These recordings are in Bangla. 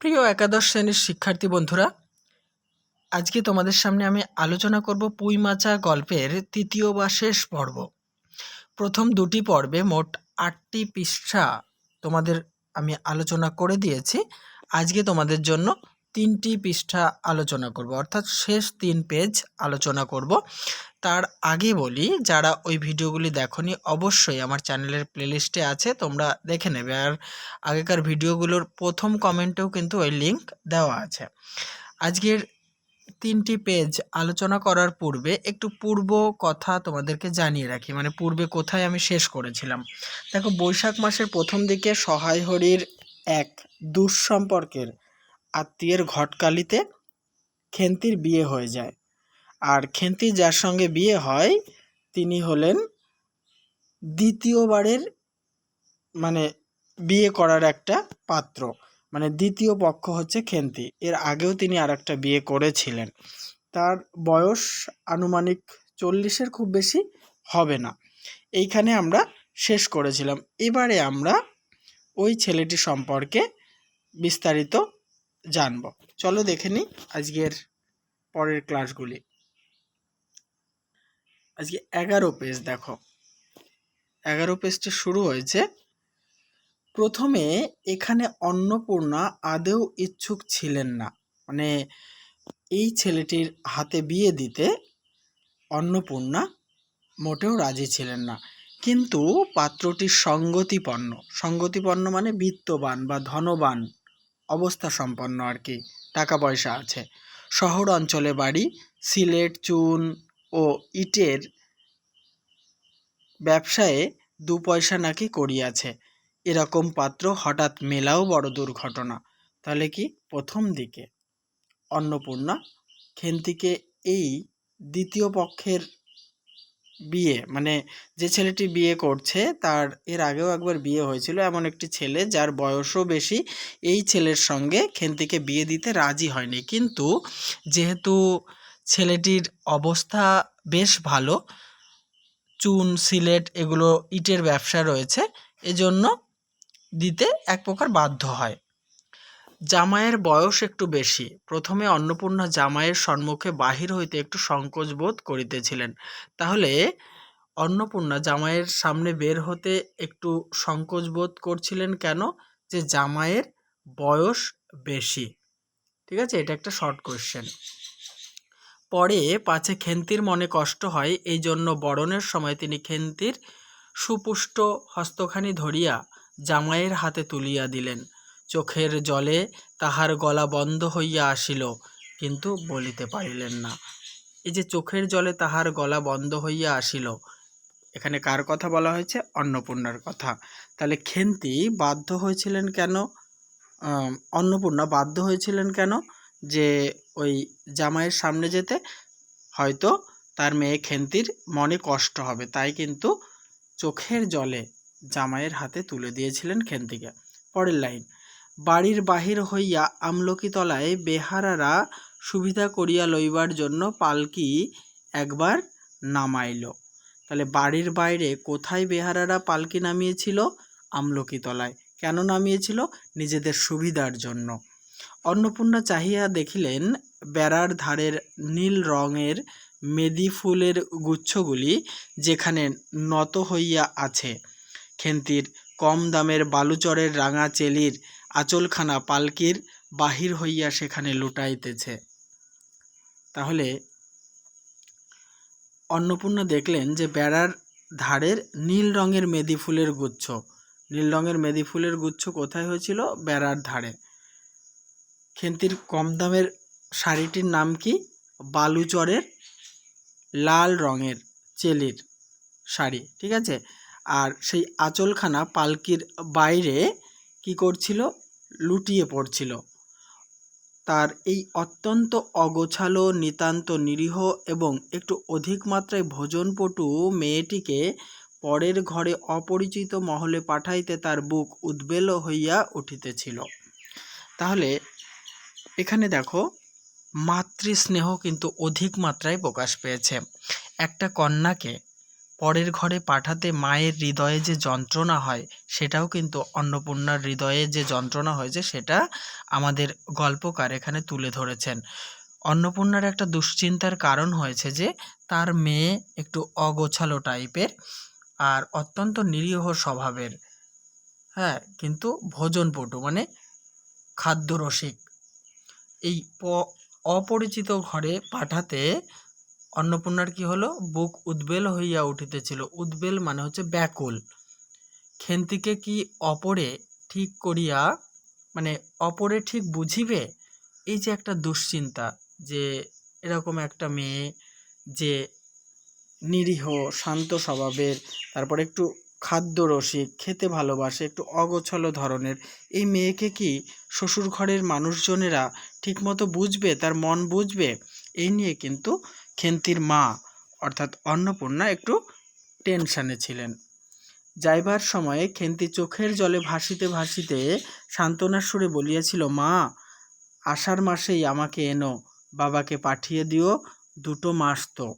প্রিয় একাদশ শ্রেণীর শিক্ষার্থী বন্ধুরা, আজকে তোমাদের সামনে আমি আলোচনা করব পুঁই মাচা গল্পের তৃতীয় বা শেষ পর্ব। প্রথম দুটি পর্বে মোট ৮টি পৃষ্ঠা তোমাদের আমি আলোচনা করে দিয়েছি। আজকে তোমাদের জন্য ৩টি পৃষ্ঠা আলোচনা করব, অর্থাৎ শেষ ৩ পেজ আলোচনা করব। তার আগে বলি, যারা ওই ভিডিওগুলি দেখোনি অবশ্যই আমার চ্যানেলের প্লেলিস্টে আছে, তোমরা দেখে নেবে। আর আগেকার ভিডিওগুলোর প্রথম কমেন্টেও কিন্তু ওই লিঙ্ক দেওয়া আছে। আজকের ৩টি পেজ আলোচনা করার পূর্বে একটু পূর্ব কথা তোমাদেরকে জানিয়ে রাখি, মানে পূর্বে কোথায় আমি শেষ করেছিলাম। দেখো, বৈশাখ মাসের প্রথম দিকে সহায় হরির এক দুঃসম্পর্কের আত্মীয়ের ঘটকালিতে খেন্তির বিয়ে হয়ে যায়। আর খেন্তি যার সঙ্গে বিয়ে হয় তিনি হলেন দ্বিতীয়বারের মানে বিয়ে করার একটা পাত্র, মানে দ্বিতীয় পক্ষ হচ্ছে খেন্তি। এর আগেও তিনি আর একটা বিয়ে করেছিলেন। তার বয়স আনুমানিক 40-এর খুব বেশি হবে না। এইখানে আমরা শেষ করেছিলাম। এবারে আমরা ওই ছেলেটি সম্পর্কে বিস্তারিত জানব। চলো দেখে নিই আজকের পরের ক্লাসগুলি। আজকে 11 পেজ দেখো, 11 পেজটি শুরু হয়েছে। প্রথমে এখানে অন্নপূর্ণা আদৌ ইচ্ছুক ছিলেন না, মানে এই ছেলেটির হাতে বিয়ে দিতে অন্নপূর্ণা মোটেও রাজি ছিলেন না। কিন্তু পাত্রটি সঙ্গতিপন্ন মানে বিত্তবান বা ধনবান অবস্থা সম্পন্ন আর কি, টাকা পয়সা আছে, শহর অঞ্চলে বাড়ি, সিলেট, চুন ও ইটের ব্যবসায়ে 2 পয়সা নাকি করিয়াছে। এরকম পাত্র হঠাৎ মেলাও বড় দুর্ঘটনা। তাহলে কি প্রথম দিকে অন্নপূর্ণা খেন্তিকে এই দ্বিতীয় পক্ষের বিয়ে, মানে যে ছেলেটি বিয়ে করছে তার এর আগেও একবার বিয়ে হয়েছিল, এমন একটি ছেলে যার বয়সও বেশি, এই ছেলের সঙ্গে খেন্তিকে বিয়ে দিতে রাজি হয়নি। কিন্তু যেহেতু ছেলেটির অবস্থা বেশ ভালো, চুন, সিলেট এগুলো ইটের ব্যবসা রয়েছে, এজন্য দিতে এক প্রকার বাধ্য হয়। জামাইয়ের বয়স একটু বেশি। প্রথমে অন্নপূর্ণা জামাইয়ের সম্মুখে বাহির হইতে একটু সংকোচ বোধ করিতেছিলেন। তাহলে অন্নপূর্ণা জামাইয়ের সামনে বের হতে একটু সংকোচ বোধ করছিলেন কেন? যে জামাইয়ের বয়স বেশি। ঠিক আছে, এটা একটা শর্ট কোয়েশ্চেন। পরে পাছে খেন্তির মনে কষ্ট হয়, এই জন্য বরণের সময় তিনি খেন্তির সুপুষ্ট হস্তখানি ধরিয়া জামাইয়ের হাতে তুলিয়া দিলেন। চোখের জলে তাহার গলা বন্ধ হইয়া আসিল, কিন্তু বলিতে পারিলেন না। এই যে চোখের জলে তাহার গলা বন্ধ হইয়া আসিল, এখানে কার কথা বলা হয়েছে? অন্নপূর্ণার কথা। তাহলে খেন্তি বাধ্য হয়েছিলেন কেন? অন্নপূর্ণা বাধ্য হয়েছিলেন কেন যে ওই জামাইয়ের সামনে যেতে? হয়তো তার মেয়ে খেন্তির মনে কষ্ট হবে, তাই কিন্তু চোখের জলে জামাইয়ের হাতে তুলে দিয়েছিলেন খেন্তিকে। পরের লাইন, বাড়ির বাহির হইয়া আমলকি তলায় বেহারারা সুবিধা করিয়া লইবার জন্য পালকি একবার নামাইল। তাহলে বাড়ির বাইরে কোথায় বেহারারা পালকি নামিয়েছিল? আমলকি তলায়। কেন নামিয়েছিল? নিজেদের সুবিধার জন্য। অন্নপূর্ণা চাহিয়া দেখিলেন বেড়ার ধারের নীল রঙের মেদি ফুলের গুচ্ছগুলি যেখানে নত হইয়া আছে, খেন্তির কম দামের বালুচরের রাঙা চেলির আঁচলখানা পালকির বাহির হইয়া সেখানে লুটাইতেছে। তাহলে অন্নপূর্ণা দেখলেন যে বেড়ার ধারের নীল রঙের মেদি ফুলের গুচ্ছ, নীল রঙের মেদি ফুলের গুচ্ছ কোথায় হয়েছিল? বেড়ার ধারে। খেন্তির কম দামের শাড়িটির নাম কি? বালুচরের লাল রঙের চেলির শাড়ি। ঠিক আছে, আর সেই আঁচলখানা পালকির বাইরে কি করছিল? লুটিয়ে পড়ছিল। তার এই অত্যন্ত অগোছালো, নিতান্ত নিরীহ এবং একটু অধিক মাত্রায় ভোজনপটু মেয়েটিকে পরের ঘরে অপরিচিত মহলে পাঠাইতে তার বুক উদ্বেল হইয়া উঠিতেছিল। তাহলে এখানে দেখো, মাতৃস্নেহ কিন্তু অধিক মাত্রায় প্রকাশ পেয়েছে। একটা কন্যাকে পরের ঘরে পাঠাতে মায়ের হৃদয়ে যে যন্ত্রণা হয় সেটাও কিন্তু অন্নপূর্ণার হৃদয়ে যে যন্ত্রণা হয়েছে সেটা আমাদের গল্পকার এখানে তুলে ধরেছেন। অন্নপূর্ণার একটা দুশ্চিন্তার কারণ হয়েছে যে তার মেয়ে একটু অগোছালো টাইপের আর অত্যন্ত নিরীহ স্বভাবের, হ্যাঁ, কিন্তু ভোজনপটু মানে খাদ্যরসিক। এই অপরিচিত ঘরে পাঠাতে অন্নপূর্ণার কি হলো, বুক উদ্বেল হইয়া উঠিতেছিল। উদ্বেল মানে হচ্ছে ব্যাকুল। খেন্তিকে কি অপরে ঠিক করিয়া মানে অপরে ঠিক বুঝিবে, এই যে একটা দুশ্চিন্তা যে এরকম একটা মেয়ে যে নিরীহ শান্ত স্বভাবের, তারপরে একটু খাদ্যরসিক, খেতে ভালোবাসে, একটু অগোছালো ধরনের, এই মেয়েকে কি শ্বশুর ঘরের মানুষজনেরা ঠিকমতো বুঝবে, তার মন বুঝবে, এই নিয়ে কিন্তু খেন্তির মা অর্থাৎ অন্নপূর্ণা একটু টেনশানে ছিলেন। যাইবার সময়ে খেন্তি চোখের জলে ভাসিতে ভাসিতে সান্ত্বনার সুরে বলিয়াছিল, মা, আষাঢ় মাসেই আমাকে এনো, বাবাকে পাঠিয়ে দিও, 2 মাস তো।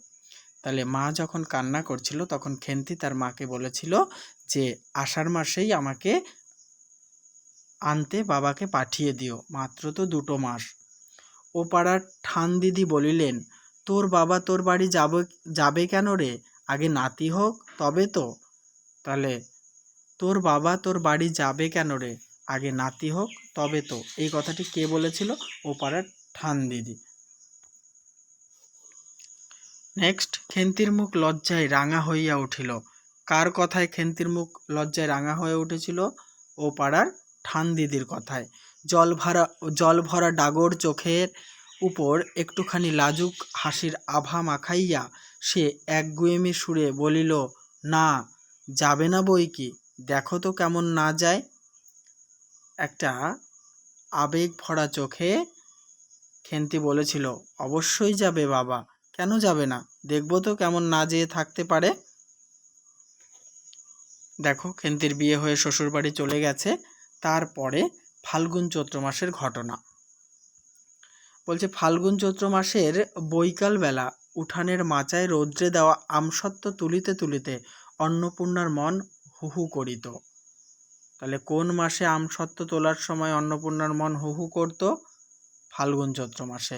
তাহলে মা যখন কান্না করছিল তখন খেন্তি তার মাকে বলেছিল যে আষাঢ় মাসেই আমাকে আনতে বাবাকে পাঠিয়ে দিও, মাত্র তো 2 মাস। ও পাড়ার ঠান দিদি বলিলেন, তোর বাবা তোর বাড়ি যাবে কেন রে, আগে নাতি হোক তবে তো। তাহলে তোর বাবা তোর বাড়ি যাবে কেন রে, আগে নাতি হোক তবে তো, এই কথাটি কে বলেছিল? ও পাড়ার ঠান দিদি। নেক্সট, খেন্তির মুখ লজ্জায় রাঙা হইয়া উঠিল। কার কথায় খেন্তির মুখ লজ্জায় রাঙা হয়ে উঠেছিল? ও পাড়ার ঠান দিদির কথায়। জল ভরা ডাগর চোখের উপর একটুখানি লাজুক হাসির আভা মাখাইয়া সে একগুঁয়েমি সুরে বলিল, না, যাবে না বই কি, দেখো তো কেমন না যায়। একটা আবেগ ভরা চোখে খেন্তি বলেছিল, অবশ্যই যাবে বাবা, কেন যাবে না, দেখবো তো কেমন না যেয়ে থাকতে পারে। দেখো, খেন্তির বিয়ে হয়ে শ্বশুরবাড়ি চলে গেছে। তারপরে ফাল্গুন চৈত্র মাসের ঘটনা বলছে, ফাল্গুন চৈত্র মাসের বৈকাল বেলা উঠানের মাচায় রৌদ্রে দেওয়া আমসত্ত্ব তুলিতে তুলিতে অন্নপূর্ণার মন হু হু করিত। তাহলে কোন মাসে আমসত্ত্ব তোলার সময় অন্নপূর্ণার মন হু হু করত? ফাল্গুন চৈত্র মাসে।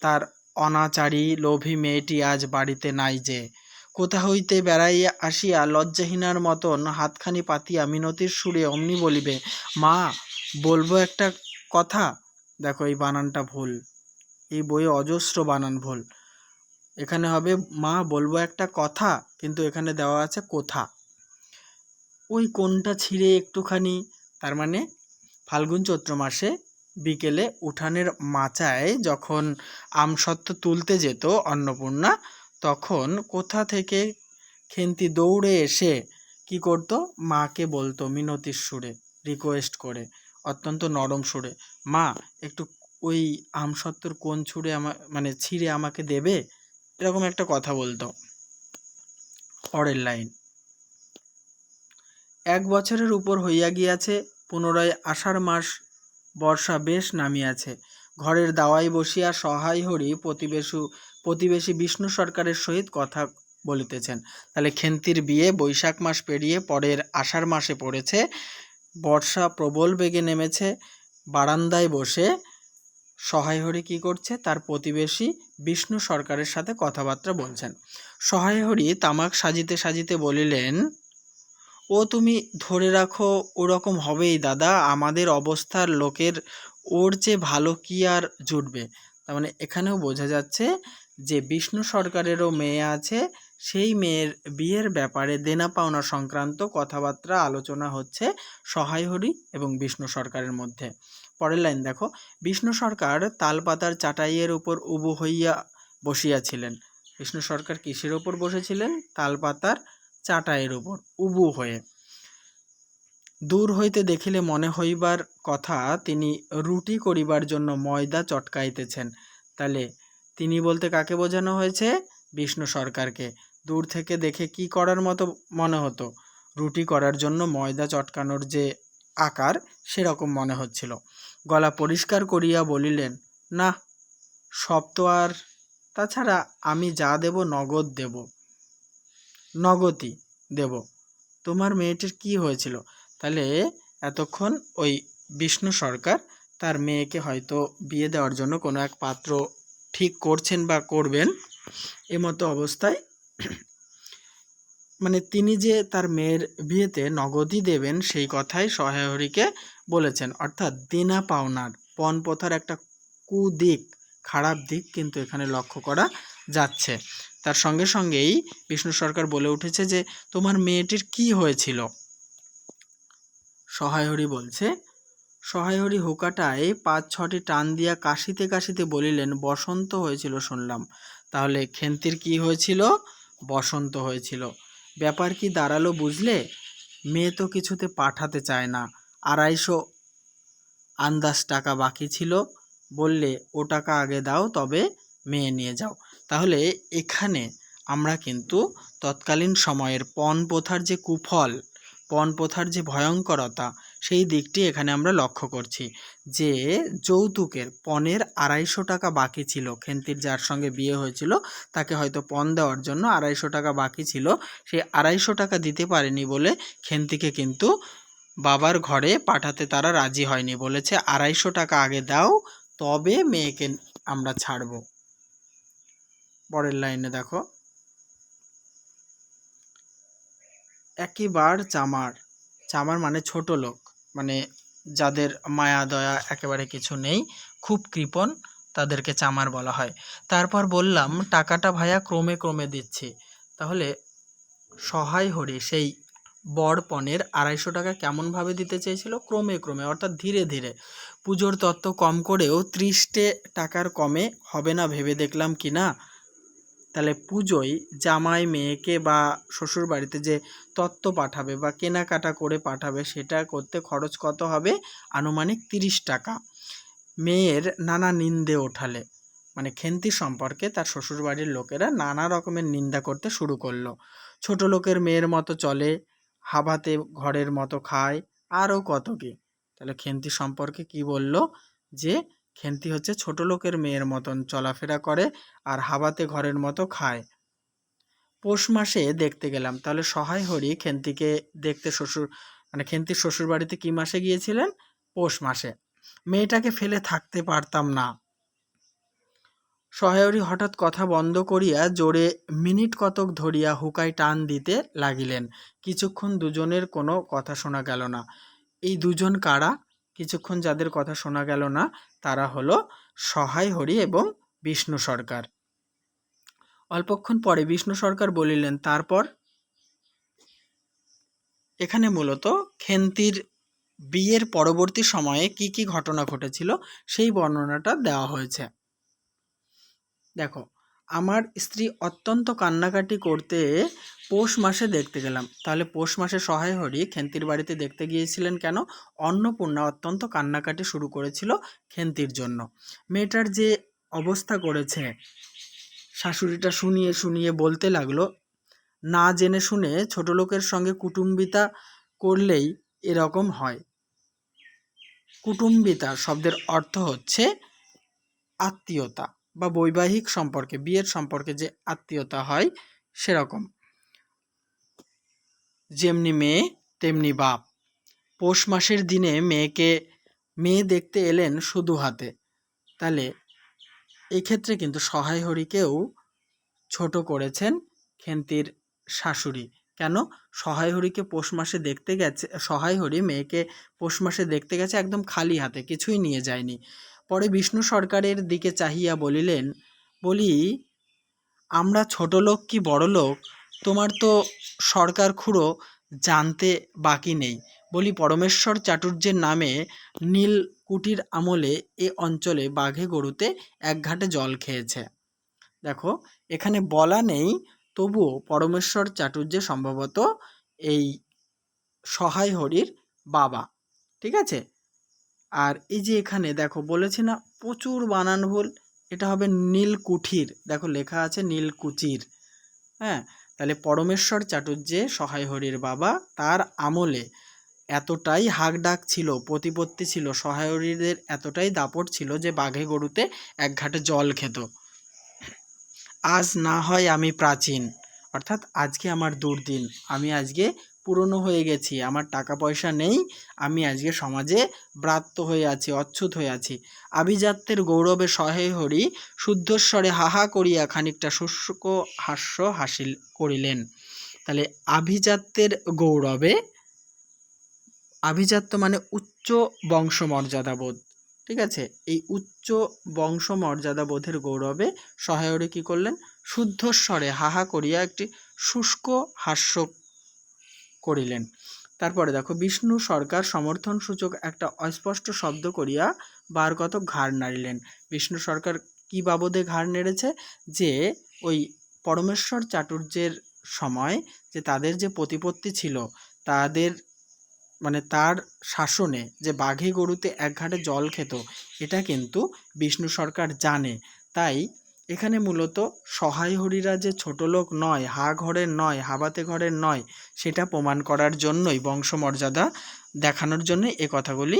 তার অনাচারী লোভী মেয়েটি আজ বাড়িতে নাই যে, কোথা হইতে বেড়াইয়া আসিয়া লজ্জাহীনার মতন হাতখানি পাতিয়া মিনতির সুরে অমনি বলিবে, মা, বলবো একটা কথা। দেখো, এই বানানটা ভুল, এই বইয়ে অজস্র বানান ভুল। এখানে হবে মা, বলবো একটা কথা, কিন্তু এখানে দেওয়া আছে কোথা। ওই কোনটা ছিঁড়ে একটুখানি, তার মানে ফাল্গুন চৈত্র মাসে বিকেলে উঠানের মাচায় যখন আমসত্ত্ব তুলতে যেত অন্নপূর্ণা, তখন কোথা থেকে খেন্তি দৌড়ে এসে কি করত, মাকে বলতো মিনতির সুরে, রিকোয়েস্ট করে, অত্যন্ত নরম সুরে, মা, একটু ওই আমসত্ত্বর কোন ছিঁড়ে আমাকে দেবে, এরকম একটা কথা বলতো। পরের লাইন, 1 বছরের উপর হইয়া গিয়াছে, পুনরায় আষাঢ় মাস, বর্ষা বেশ নামিয়াছে। ঘরের দাওয়ায় বসিয়া সহায় হরি প্রতিবেশী বিষ্ণু সরকারের সহিত কথা বলিতেছেন। তাহলে খেন্তির বিয়ে বৈশাখ মাস পেরিয়ে পরের আষাঢ় মাসে পড়েছে, বর্ষা প্রবল বেগে নেমেছে। বারান্দায় বসে সহায় হরি কী করছে, তার প্রতিবেশী বিষ্ণু সরকারের সাথে কথাবার্তা বলছেন। সহায় হরি তামাক সাজিতে সাজিতে বলিলেন, ও তুমি ধরে রাখো, ওরকম হবেই দাদা, আমাদের অবস্থার লোকের ওর চেয়ে ভালো কি আর জুটবে। তার মানে এখানেও বোঝা যাচ্ছে যে বিষ্ণু সরকারেরও মেয়ে আছে, সেই মেয়ের বিয়ের ব্যাপারে দেনা পাওনা সংক্রান্ত কথাবার্তা আলোচনা হচ্ছে সহায় হরি এবং বিষ্ণু সরকারের মধ্যে। পরের লাইন দেখো, বিষ্ণু সরকার তালপাতার চাটাইয়ের উপর উবু হইয়া বসিয়াছিলেন। বিষ্ণু সরকার কিসের ওপর বসেছিলেন? তালপাতার চাটাইয়ের উপর উবু হয়ে। দূর হইতে দেখিলে মনে হইবার কথা তিনি রুটি করিবার জন্য ময়দা চটকাইতেছেন। তাহলে তিনি বলতে কাকে বোঝানো হয়েছে? বিষ্ণু সরকারকে। দূর থেকে দেখে কি করার মতো মনে হতো? রুটি করার জন্য ময়দা চটকানোর যে আকার, সেরকম মনে হচ্ছিল। গলা পরিষ্কার করিয়া বলিলেন, না, সব তো আর, তাছাড়া আমি যা দেব নগদ দেব। নগদই দেব। তোমার মেয়েটির কি হয়েছিল? তাহলে এতক্ষণ ওই বিষ্ণু সরকার তার মেয়েকে হয়তো বিয়ে দেওয়ার জন্য কোনো এক পাত্র ঠিক করছেন বা করবেন, এমতো অবস্থায় মানে তিনি যে তার মেয়ের বিয়েতে নগদই দেবেন সেই কথাই সহায় হরিকে বলেছেন। অর্থাৎ দেনা পাওনার পণ প্রথার একটা কুদিক, খারাপ দিক কিন্তু এখানে লক্ষ্য করা যাচ্ছে। তার সঙ্গে সঙ্গেই বিষ্ণু সরকার বলে উঠেছে যে তোমার মেয়েটির কি হয়েছিল? সহায় হরি বলছে, সহায় হরি হুকাটায় ৫-৬টি টান দিয়া কাশিতে কাশিতে বলিলেন, বসন্ত হয়েছিল শুনলাম। তাহলে খেন্তির কি হয়েছিল? বসন্ত হয়েছিল। ব্যাপার কি দাঁড়ালো বুঝলে? মেয়ে তো কিছুতে পাঠাতে চায় না। ২৫০ আন্দাজ টাকা বাকি ছিল, বললে ও টাকা আগে দাও তবে মেয়ে নিয়ে যাও। তাহলে এখানে আমরা কিন্তু তৎকালীন সময়ের পণ প্রথার যে কুফল, পণ প্রথার যে ভয়ঙ্করতা, সেই দিকটি এখানে আমরা লক্ষ্য করছি। যে যৌতুকের পণের ২৫০ টাকা বাকি ছিল, খেন্তির যার সঙ্গে বিয়ে হয়েছিল তাকে হয়তো পণ দেওয়ার জন্য ২৫০ টাকা বাকি ছিল, সেই ২৫০ টাকা দিতে পারেনি বলে খেন্তিকে কিন্তু বাবার ঘরে পাঠাতে তারা রাজি হয়নি। বলেছে ২৫০ টাকা আগে দাও তবে মেয়েকে আমরা ছাড়ব। পরের লাইনে দেখো, একেবার চামার। চামার মানে ছোট লোক, মানে যাদের মায়া দয়া একেবারে কিছু নেই, খুব কৃপণ, তাদেরকে চামার বলা হয়। তারপর বললাম টাকাটা ভাইয়া ক্রমে ক্রমে দিচ্ছি। তাহলে সহায় হরি সেই বর পণের ২৫০ টাকা কেমনভাবে দিতে চেয়েছিল? ক্রমে ক্রমে, অর্থাৎ ধীরে ধীরে। পুজোর তত্ত্ব কম করেও ৩০টে টাকার কমে হবে না ভেবে দেখলাম কি না। তাহলে পুজোয় জামাই মেয়েকে বা শ্বশুর বাড়িতে যে তত্ত্ব পাঠাবে বা কেনাকাটা করে পাঠাবে, সেটা করতে খরচ কত হবে? আনুমানিক ৩০ টাকা। মেয়ের নানা নিন্দে ওঠালে, মানে খেন্তি সম্পর্কে তার শ্বশুরবাড়ির লোকেরা নানা রকমের নিন্দা করতে শুরু করলো। ছোট লোকের মেয়ের মতো চলে, হাবাতে ঘরের মতো খায়, আরও কত কি। তাহলে খেন্তি সম্পর্কে কি বলল? যে খেন্তি হচ্ছে ছোট লোকের মেয়ের মতন চলাফেরা করে আর হাবাতে ঘরের মতো খায়। পৌষ মাসে দেখতে গেলাম। তাহলে সহায় হরি খেন্তিকে দেখতে মানে খেন্তির শ্বশুর বাড়িতে কি মাসে গিয়েছিলেন? পৌষ মাসে। মেয়েটাকে ফেলে থাকতে পারতাম না। সহায়রী হঠাৎ কথা বন্ধ করিয়া জোরে মিনিট কতক ধরিয়া হুকায় টান দিতে লাগিলেন। কিছুক্ষণ দুজনের কোনো কথা শোনা গেল না। এই দুজন কারা? কিছুক্ষণ যাদের কথা শোনা গেল না তারা হলো সহায় হরি এবং বিষ্ণু সরকার। অল্পক্ষণ পরে বিষ্ণু সরকার বলিলেন, তারপর? এখানে মূলত খেন্তির বিয়ের পরবর্তী সময়ে কি কি ঘটনা ঘটেছিল সেই বর্ণনাটা দেওয়া হয়েছে। দেখো, আমার স্ত্রী অত্যন্ত কান্নাকাটি করতে পৌষ মাসে দেখতে গেলাম। তাহলে পৌষ মাসে সহায় হরি খেন্তির বাড়িতে দেখতে গিয়েছিলেন কেন? অন্নপূর্ণা অত্যন্ত কান্নাকাটি শুরু করেছিল খেন্তির জন্য। মেয়েটার যে অবস্থা করেছে, শাশুড়িটা শুনিয়ে শুনিয়ে বলতে লাগলো, না জেনে শুনে ছোট লোকের সঙ্গে কুটুম্বিতা করলেই এরকম হয়। কুটুম্বিতা শব্দের অর্থ হচ্ছে আত্মীয়তা বা বৈবাহিক সম্পর্কে, বিয়ের সম্পর্কে যে আত্মীয়তা হয় সেরকম। যেমনি মেয়ে তেমনি বাপ। পৌষ মাসের দিনে মেয়ে দেখতে এলেন শুধু হাতে। তাহলে এই ক্ষেত্রে কিন্তু সহায় হরিকেও ছোট করেছেন খেন্তির শাশুড়ি। কেন? সহায় হরিকে পৌষ মাসে দেখতে গেছে, সহায় হরি মেয়েকে পৌষ মাসে দেখতে গেছে একদম খালি হাতে, কিছুই নিয়ে যায়নি। পরে বিষ্ণু সরকারের দিকে চাহিয়া বলিলেন, বলি আমরা ছোট লোক কি বড় লোক, তোমার তো সরকার খুড়ো জানতে বাকি নেই। বলি পরমেশ্বর চাটুর্যের নামে নীলকুঠির আমলে এ অঞ্চলে বাঘে গরুতে এক ঘাটে জল খেয়েছে। দেখো, এখানে বলা নেই, তবুও পরমেশ্বর চাটুর্য সম্ভবত এই সহায় হরির বাবা। ঠিক আছে? আর এই যে এখানে দেখো বলেছে না, প্রচুর বানান ভুল, এটা হবে নীলকুঠির, দেখো লেখা আছে নীলকুচির। হ্যাঁ, তাহলে পরমেশ্বর চাটুর্যে সহায় হরির বাবা, তার আমলে এতটাই হাক ডাক ছিল, প্রতিপত্তি ছিল, সহায় হরিদের এতটাই দাপট ছিল যে বাঘে গরুতে এক ঘাটে জল খেত। আজ না হয় আমি প্রাচীন, অর্থাৎ আজকে আমার দুর্দিন, আমি আজকে পুরনো হয়ে গেছি, আমার টাকা পয়সা নেই, আমি আজকে সমাজে ব্রাত্য হয়ে আছি, অচ্যুত হয়ে আছি। আভিজাত্যের গৌরবে সহায় হরি শুদ্ধস্বরে হাহা করিয়া খানিকটা শুষ্ক হাস্য হাসিল করিলেন। তাহলে আভিজাত্যের গৌরবে, আভিজাত্য মানে উচ্চ বংশমর্যাদাবোধ, ঠিক আছে, এই উচ্চ বংশমর্যাদাবোধের গৌরবে সহায়রে কী করলেন, শুদ্ধস্বরে হাহা করিয়া একটি শুষ্ক হাস্য করিলেন। তারপরে দেখো, বিষ্ণু সরকার সমর্থন সূচক একটা অস্পষ্ট শব্দ করিয়া বার কত ঘাড় নাড়িলেন। বিষ্ণু সরকার কি বাবদে ঘাড় নেড়েছে, যে ওই পরমেশ্বর চাটুর্যের সময় যে তাদের যে প্রতিপত্তি ছিল, তাদের মানে তার শাসনে যে বাঘে গরুতে এক ঘাটে জল খেত, এটা কিন্তু বিষ্ণু সরকার জানে। তাই এখানে মূলত সহায় হরিরা যে ছোট লোক নয়, হা ঘরের নয়, হাবাতে ঘরের নয়, সেটা প্রমাণ করার জন্যই, বংশমর্যাদা দেখানোর জন্য এ কথাগুলি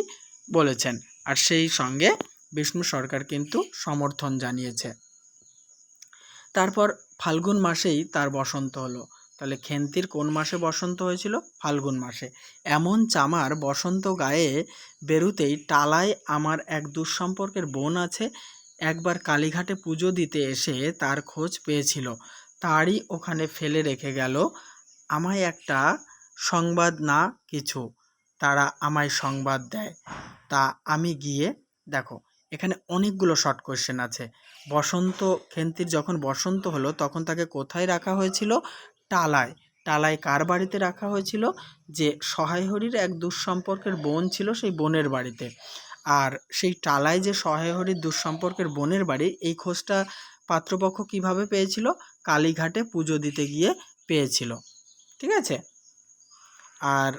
বলেছেন। আর সেই সঙ্গে বিষ্ণু সরকার কিন্তু সমর্থন জানিয়েছে। তারপর ফাল্গুন মাসেই তার বসন্ত হলো। তাহলে খেন্তির কোন মাসে বসন্ত হয়েছিল? ফাল্গুন মাসে। এমন চামার বসন্ত গায়ে বেরুতেই টালায় আমার এক দুঃসম্পর্কের বোন আছে, একবার কালীঘাটে পুজো দিতে এসে তার খোঁজ পেয়েছিল, তারই ওখানে ফেলে রেখে গেল আমায় একটা সংবাদ, না কিছু, তারা আমায় সংবাদ দেয়, তা আমি গিয়ে, দেখো এখানে অনেকগুলো শর্ট কোয়েশ্চেন আছে। বসন্ত, খেন্তির যখন বসন্ত হলো তখন তাকে কোথায় রাখা হয়েছিল? টালায়। টালায় কার বাড়িতে রাখা হয়েছিল? যে সহায় হরির এক দুঃসম্পর্কের বোন ছিল, সেই বোনের বাড়িতে। আর সেই টালায় যে সহায় হরির দুঃসম্পর্কের বোনের বাড়ি, এই খোঁজটা পাত্রপক্ষ কিভাবে পেয়েছিল? কালীঘাটে পুজো দিতে গিয়ে পেয়েছিল, ঠিক আছে। আর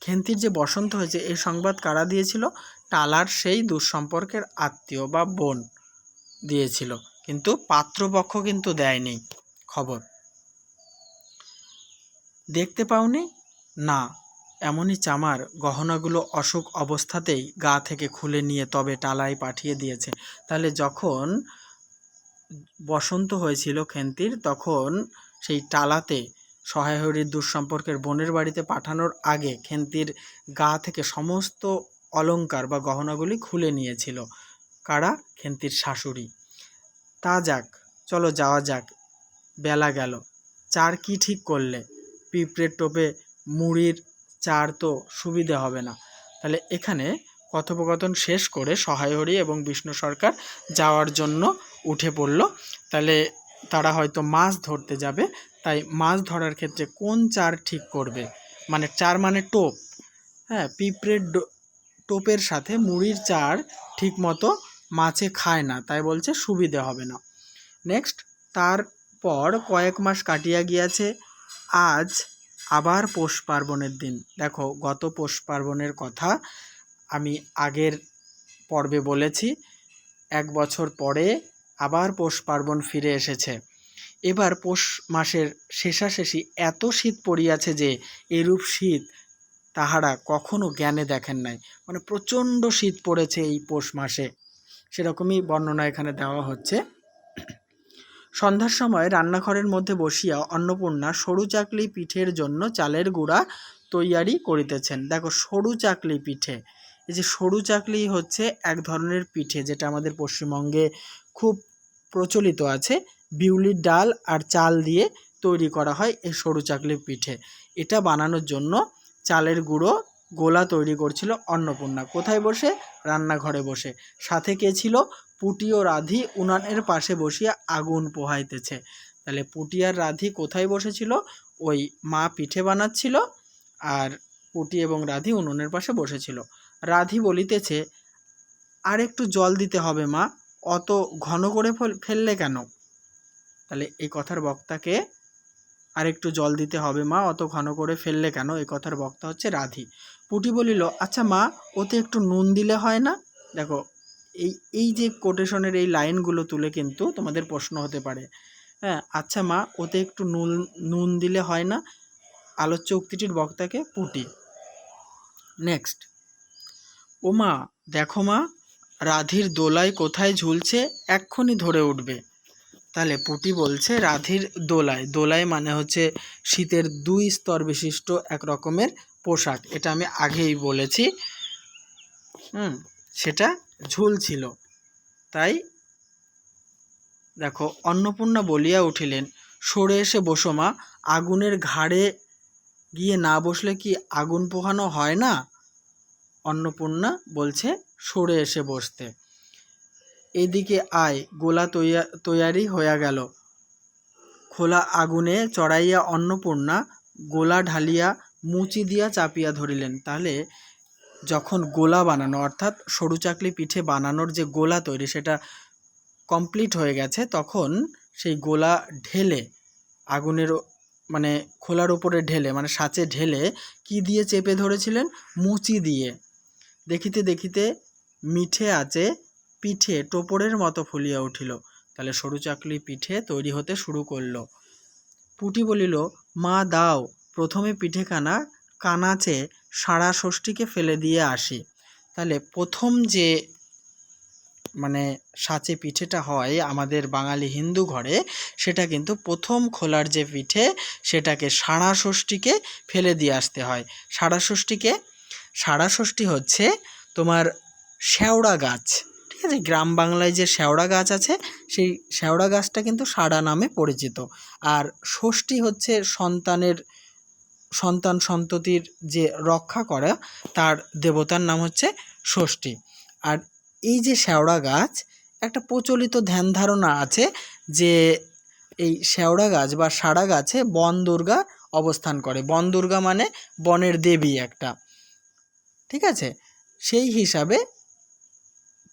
খেন্তির যে বসন্ত হয়েছে এই সংবাদ কারা দিয়েছিল? টালার সেই দুঃসম্পর্কের আত্মীয় বা বোন দিয়েছিল, কিন্তু পাত্রপক্ষ কিন্তু দেয়নি খবর। দেখতে পাওনি? না, এমনই চামার গহনাগুলো অসুখ অবস্থাতেই গা থেকে খুলে নিয়ে তবে টালায় পাঠিয়ে দিয়েছে। তাহলে যখন বসন্ত হয়েছিল খেন্তির, তখন সেই টালাতে সহায় হরির দুঃসম্পর্কের বোনের বাড়িতে পাঠানোর আগে খেন্তির গা থেকে সমস্ত অলংকার বা গহনাগুলি খুলে নিয়েছিল। কারা? খেন্তির শাশুড়ি। তা যাক, চলো যাওয়া যাক, বেলা গেল। চার কি ঠিক করলে? পিঁপড়ের টোপে মুড়ির চার তো সুবিধে হবে না। তাহলে এখানে কথোপকথন শেষ করে সহায় হরি এবং বিষ্ণু সরকার যাওয়ার জন্য উঠে পড়ল। তাহলে তারা হয়তো মাছ ধরতে যাবে, তাই মাছ ধরার ক্ষেত্রে কোন চার ঠিক করবে? মানে চার মানে টোপ, হ্যাঁ, পিঁপড়ের টোপের সাথে মুড়ির চার ঠিক মতো মাছে খায় না, তাই বলছে সুবিধে হবে না। নেক্সট, তারপর কয়েক মাস কাটিয়া গিয়াছে, আজ আবার পৌষ পার্বণের দিন। দেখো, গত পৌষ পার্বণের কথা আমি আগের পর্বে বলেছি, 1 বছর পরে আবার পৌষ পার্বণ ফিরে এসেছে। এবার পৌষ মাসের শেষাশেষি এত শীত পড়িয়াছে যে এরূপ শীত তাহারা কখনো জ্ঞানে দেখেন নাই। মানে প্রচণ্ড শীত পড়েছে এই পৌষ মাসে, সেরকমই বর্ণনা এখানে দেওয়া হচ্ছে। সন্ধ্যার সময় রান্নাঘরের মধ্যে বসিয়া অন্নপূর্ণা সরু চাকলি পিঠের জন্য চালের গুঁড়া তৈয়ারি করিতেছেন। দেখো, সরু চাকলি পিঠে, এই যে সরু চাকলি হচ্ছে এক ধরনের পিঠে যেটা আমাদের পশ্চিমবঙ্গে খুব প্রচলিত আছে। বিউলির ডাল আর চাল দিয়ে তৈরি করা হয় এই সরু চাকলি পিঠে। এটা বানানোর জন্য চালের গুঁড়ো গোলা তৈরি করছিল অন্নপূর্ণা। কোথায় বসে? রান্নাঘরে বসে। সাথে কে ছিল? পুটি ও রাধি উনানের পাশে বসিয়া আগুন পোহাইতেছে। তাহলে পুটি আর রাধি কোথায় বসেছিল? ওই মা পিঠে বানাচ্ছিল, আর পুটি এবং রাধি উনুনের পাশে বসেছিল। রাধি বলিতেছে, আর একটু জল দিতে হবে মা, অত ঘন করে ফেললে কেন? তাহলে এই কথার বক্তাকে, আর একটু জল দিতে হবে মা, অত ঘন করে ফেললে কেন, এই কথার বক্তা হচ্ছে রাধি। পুটি বলিল, আচ্ছা মা, ওতে একটু নুন দিলে হয় না? দেখো, এই যে কোটেশনের এই লাইনগুলো তুলে কিন্তু তোমাদের প্রশ্ন হতে পারে। হ্যাঁ, আচ্ছা মা, ওতে একটু নুন দিলে হয় না? আলোচ্য উক্তিটির বক্তাকে পুটি। নেক্সট, ও মা, দেখো মা, রাধির দোলায় কোথায় ঝুলছে, এক্ষুনি ধরে উঠবে। তাহলে পুটি বলছে রাধির দোলায়, দোলায় মানে হচ্ছে শীতের 2 স্তর বিশিষ্ট এক রকমের পোশাক, এটা আমি আগেই বলেছি। সেটা ঝুলছিল। তাই দেখো, অন্নপূর্ণা বলিয়া উঠিলেন, সরে এসে বসো মা, আগুনের ঘাড়ে গিয়ে না বসলে কি আগুন পোহানো হয় না? অন্নপূর্ণা বলছে সরে এসে বসতে। এদিকে আয়, গোলা তৈয়ারি হইয়া গেল। খোলা আগুনে চড়াইয়া অন্নপূর্ণা গোলা ঢালিয়া মুচি দিয়া চাপিয়া ধরিলেন। তাহলে যখন গোলা বানানো, অর্থাৎ সরু চাকলি পিঠে বানানোর যে গোলা তৈরি, সেটা কমপ্লিট হয়ে গেছে, তখন সেই গোলা ঢেলে আগুনের মানে খোলার উপরে ঢেলে, মানে সাঁচে ঢেলে কি দিয়ে চেপে ধরেছিলেন? মুচি দিয়ে। দেখিতে দেখিতে মিঠে আঁচে পিঠে টোপরের মতো ফুলিয়া উঠিল। তাহলে সরু চাকলি পিঠে তৈরি হতে শুরু করলো। পুটি বলিল, মা দাও, প্রথমে পিঠেখানা কানাচে সারা ষষ্ঠীকে ফেলে দিয়ে আসি। তাহলে প্রথম যে মানে সাঁচে পিঠেটা হয় আমাদের বাঙালি হিন্দু ঘরে, সেটা কিন্তু প্রথম খোলার যে পিঠে, সেটাকে সারা ষষ্ঠীকে ফেলে দিয়ে আসতে হয়। সারা ষষ্ঠী হচ্ছে তোমার শেওড়া গাছ, ঠিক আছে? গ্রাম বাংলায় যে শেওড়া গাছ আছে, সেই শেওড়া গাছটা কিন্তু সারা নামে পরিচিত। আর ষষ্ঠী হচ্ছে সন্তান সন্ততির যে রক্ষা করা, তার দেবতার নাম হচ্ছে ষষ্ঠী। আর এই যে শেওড়া গাছ, একটা প্রচলিত ধ্যান ধারণা আছে যে এই শেওড়া গাছ বা সারা গাছে বন দুর্গা অবস্থান করে। বন দুর্গা মানে বনের দেবী একটা, ঠিক আছে? সেই হিসাবে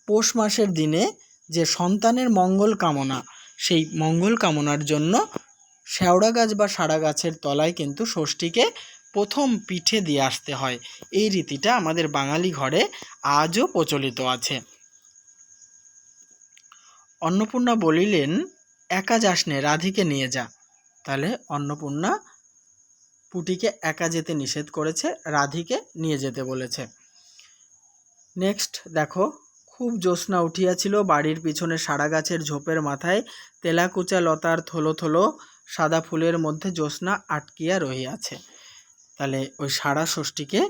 পৌষ মাসের দিনে যে সন্তানের মঙ্গল কামনা, সেই মঙ্গল কামনার জন্য শেওড়া গাছ বা সারা গাছের তলায় কিন্তু ষষ্ঠীকে প্রথম পিঠে দিয়ে আসতে হয়। এই রীতিটা আমাদের বাঙালি ঘরে আজও প্রচলিত আছে। অন্নপূর্ণা বলিলেন, একা যাস নে, রাধিকে নিয়ে যা। তাহলে অন্নপূর্ণা পুটিকে একা যেতে নিষেধ করেছে, রাধিকে নিয়ে যেতে বলেছে। নেক্সট দেখো, খুব জ্যোৎস্না উঠিয়াছিল, বাড়ির পিছনে সারা গাছের ঝোপের মাথায় তেলাকুচা লতার থলো থলো সাদা ফুলের মধ্যে জ্যোৎস্না আটকিয়া রহিয়াছে। তাহলে ওই সারা ষষ্ঠীকে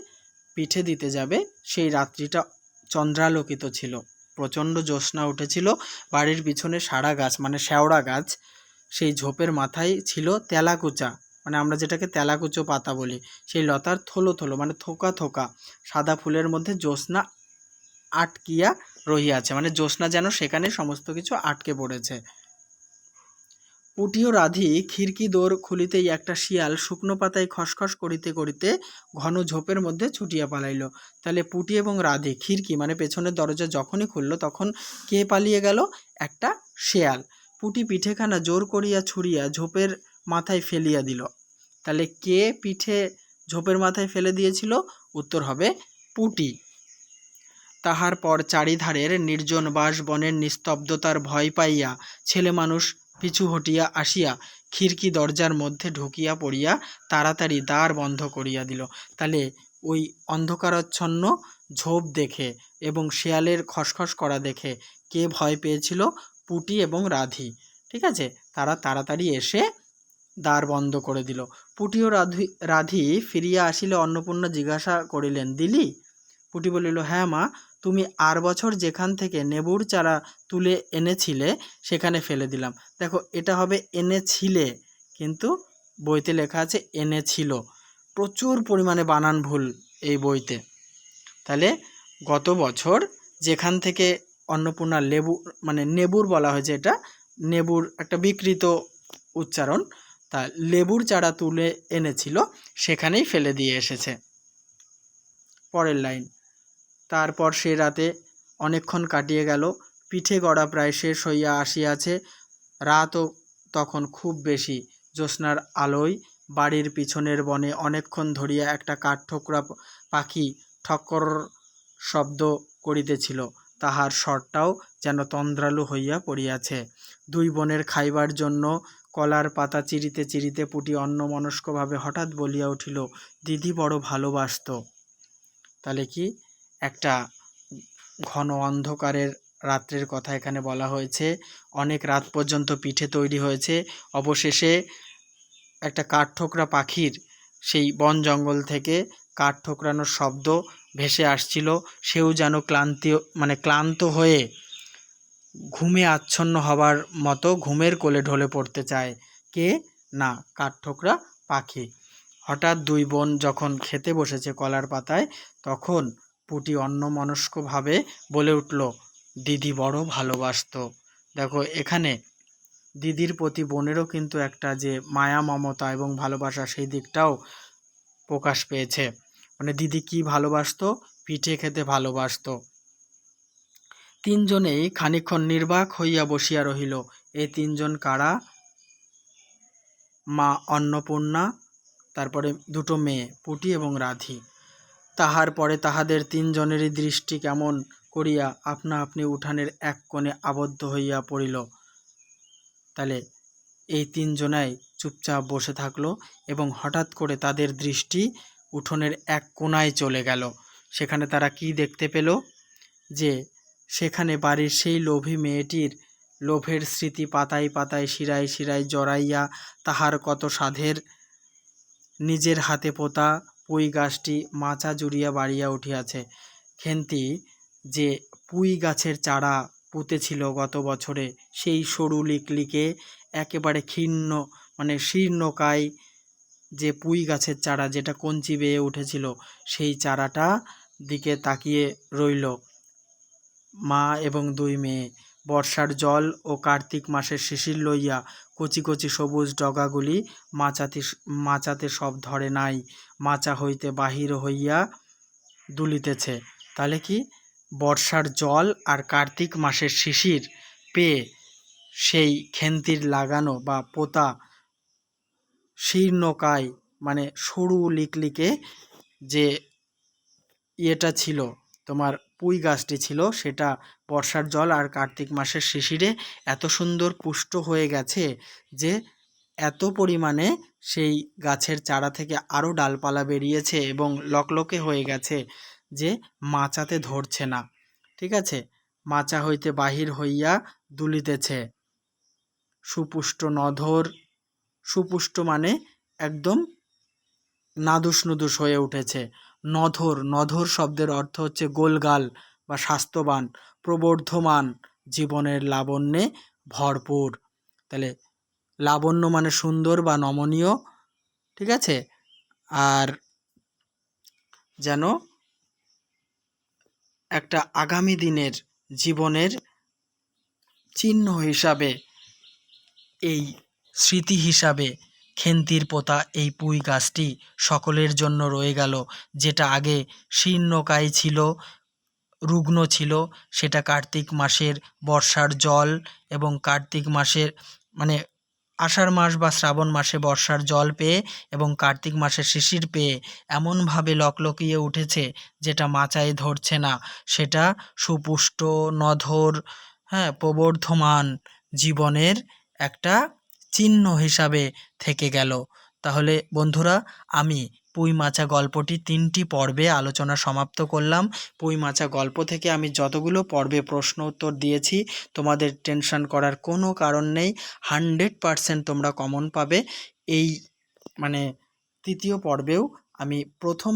পিঠে দিতে যাবে, সেই রাত্রিটা চন্দ্রালোকিত ছিল, প্রচণ্ড জ্যোৎস্না উঠেছিল। বাড়ির পিছনে সারা গাছ মানে শেওড়া গাছ, সেই ঝোপের মাথায় ছিল তেলাকুচা, মানে আমরা যেটাকে তেলাকুচো পাতা বলি, সেই লতার থলো থলো মানে থোকা থোকা সাদা ফুলের মধ্যে জ্যোৎস্না আটকিয়া রহিয়াছে, মানে জ্যোৎস্না যেন সেখানে সমস্ত কিছু আটকে পড়েছে। পুটি ও রাধি খিড়কি দোর খুলিতেই একটা শিয়াল শুকনো পাতায় খসখস করিতে করিতে ঘন ঝোপের মধ্যে ছুটিয়া পালাইল। তাহলে পুটি এবং রাধি খিড়কি মানে পেছনের দরজা যখনই খুললো, তখন কে পালিয়ে গেল? একটা শেয়াল। পুটি পিঠেখানা জোর করিয়া ছুঁড়িয়া ঝোপের মাথায় ফেলিয়া দিল। তাহলে কে পিঠে ঝোপের মাথায় ফেলে দিয়েছিল? উত্তর হবে পুটি। তাহার পর চারিধারের নির্জন বাস বনের নিস্তব্ধতার ভয় পাইয়া ছেলে মানুষ পিছু হটিয়া আসিয়া খিড়কি দরজার মধ্যে ঢুকিয়া পড়িয়া তাড়াতাড়ি দ্বার বন্ধ করিয়া দিল। তাহলে ওই অন্ধকারাচ্ছন্ন ঝোপ দেখে এবং শেয়ালের খসখস করা দেখে কে ভয় পেয়েছিল? পুটি এবং রাধি, ঠিক আছে? তারা তাড়াতাড়ি এসে দ্বার বন্ধ করে দিল। পুটি ও রাধি ফিরিয়া আসিলে অন্নপূর্ণা জিজ্ঞাসা করিলেন, দিলি? পুটি বলিল, হ্যাঁ মা, তুমি আর বছর যেখান থেকে নেবুর চারা তুলে এনেছিলে সেখানে ফেলে দিলাম। দেখো, এটা হবে এনেছিলে, কিন্তু বইতে লেখা আছে এনেছিল। প্রচুর পরিমাণে বানান ভুল এই বইতে। তাহলে গত বছর যেখান থেকে অন্নপূর্ণা মানে নেবুর বলা হয়েছে, এটা নেবুর একটা বিকৃত উচ্চারণ, তা লেবুর চারা তুলে এনেছিল সেখানেই ফেলে দিয়ে এসেছে। পরের লাইন, তারপর সে রাতে অনেকক্ষণ কাটিয়ে গেল, পিঠে গড়া প্রায় শেষ হইয়া আসিয়াছে। রাতও তখন খুব বেশি। জ্যোৎস্নার আলোয় বাড়ির পিছনের বনে অনেকক্ষণ ধরিয়া একটা কাঠঠোকরা পাখি ঠক্কর শব্দ করিতেছিল, তাহার স্বরটাও যেন তন্দ্রালু হইয়া পড়িয়াছে। দুই বোনের খাইবার জন্য কলার পাতা চিরিতে চিরিতে পুটি অন্যমনস্কভাবে হঠাৎ বলিয়া উঠিল, দিদি বড় ভালোবাসত। তাহলে কি, একটা ঘন অন্ধকারের রাত্রের কথা এখানে বলা হয়েছে। অনেক রাত পর্যন্ত পিঠে তৈরি হয়েছে। অবশেষে একটা কাঠঠোকরা পাখির সেই বন জঙ্গল থেকে কাঠ ঠোকরানোর শব্দ ভেসে আসছিল। সেও যেন ক্লান্ত হয়ে ঘুমে আচ্ছন্ন হবার মতো ঘুমের কোলে ঢলে পড়তে চায়। কে? না, কাঠঠোকরা পাখি। হঠাৎ দুই বোন যখন খেতে বসেছে কলার পাতায়, তখন পুঁটি অন্যমনস্কভাবে বলে উঠল, দিদি বড় ভালোবাসতো। দেখো এখানে দিদির প্রতি বোনেরও কিন্তু একটা যে মায়া মমতা এবং ভালোবাসা, সেই দিকটাও প্রকাশ পেয়েছে। মানে দিদি কি ভালোবাসতো? পিঠে খেতে ভালোবাসতো। তিনজনেই খানিকক্ষণ নির্বাক হইয়া বসিয়া রহিল। এই তিনজন কারা? মা অন্নপূর্ণা, তারপরে দুটো মেয়ে পুটি এবং রাধি। তাহার পরে তাহাদের তিনজনেরই দৃষ্টি কেমন করিয়া আপনা আপনি উঠানের এক কোণে আবদ্ধ হইয়া পড়িল। তাহলে এই তিনজনাই চুপচাপ বসে থাকলো এবং হঠাৎ করে তাদের দৃষ্টি উঠোনের এক কোণায় চলে গেল। সেখানে তারা কি দেখতে পেল? যে সেখানে বাড়ির সেই লোভী মেয়েটির লোভের স্মৃতি পাতায় পাতায় শিরায় শিরায় জড়াইয়া তাহার কত সাধের নিজের হাতে পোতা পুঁই গাছটি মাচা জুড়িয়া বাড়িয়া উঠিয়াছে। খেন্তি যে পুঁই গাছের চারা পুঁতেছিল গত বছরে, সেই সরু লিকলিকে একেবারে শীর্ণকায় যে পুঁই গাছের চারা, যেটা কঞ্চি বেয়ে উঠেছিল, সেই চারাটা দিকে তাকিয়ে রইল মা এবং দুই মেয়ে। বর্ষার জল ও কার্তিক মাসের শিশির লইয়া কচি কচি সবুজ ডগাগুলি মাচাতে সব ধরে নাই, মাচা হইতে বাহির হইয়া দুলিতেছে। তাহলে কি? বর্ষার জল আর কার্তিক মাসের শিশির পেয়ে সেই খেন্তির লাগানো বা পোতা শীর্ণকায় সরু লিকলিকে যে ইয়েটা ছিল, তোমার পুঁই গাছটি ছিল, সেটা বর্ষার জল আর কার্তিক মাসের শিশিরে এত সুন্দর পুষ্ট হয়ে গেছে যে এত পরিমাণে সেই গাছের চারা থেকে আরও ডালপালা বেরিয়েছে এবং লকলকে হয়ে গেছে যে মাচাতে ধরছে না। ঠিক আছে? মাচা হইতে বাহির হইয়া দুলিতেছে। সুপুষ্ট নধর, সুপুষ্ট মানে একদম নাদুস নুদুস হয়ে উঠেছে। নধর, নধর শব্দের অর্থ হচ্ছে গোলগাল বা স্বাস্থ্যবান, প্রবর্ধমান, জীবনের লাবণ্যে ভরপুর। তাহলে লাবণ্য মানে সুন্দর বা নমনীয়, ঠিক আছে? আর যেন একটা আগামী দিনের জীবনের চিহ্ন হিসাবে, এই স্মৃতি হিসাবে খেন্তির পোতা এই পুঁই গাছটি সকলের জন্য রয়ে গেল। যেটা আগে শীর্ণকায় ছিল, রুগ্ন ছিল, সেটা কার্তিক মাসের বর্ষার জল এবং কার্তিক মাসের আষাঢ় মাস বা শ্রাবণ মাসে বর্ষার জল পেয়ে এবং কার্তিক মাসের শিশির পেয়ে এমনভাবে লকলকিয়ে উঠেছে যেটা মাচায় ধরছে না। সেটা সুপুষ্ট, নধর, প্রবর্ধমান জীবনের একটা চিহ্ন হিসাবে থেকে গেল। তাহলে বন্ধুরা, আমি পুঁই মাচা গল্পটি 3টি পর্বে আলোচনা সমাপ্ত করলাম। পুঁই মাচা গল্প থেকে আমি যতগুলো পর্বে প্রশ্ন উত্তর দিয়েছি, তোমাদের টেনশন করার কোনো কারণ নেই। 100% তোমরা কমন পাবে। এই তৃতীয় পর্বেও আমি প্রথম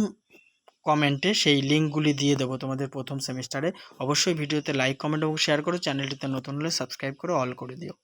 কমেন্টে সেই লিঙ্কগুলি দিয়ে দেবো তোমাদের প্রথম সেমিস্টারে। অবশ্যই ভিডিওতে লাইক, কমেন্ট এবং শেয়ার করো। চ্যানেলটিতে নতুন হলে সাবস্ক্রাইব করে অল করে দিও।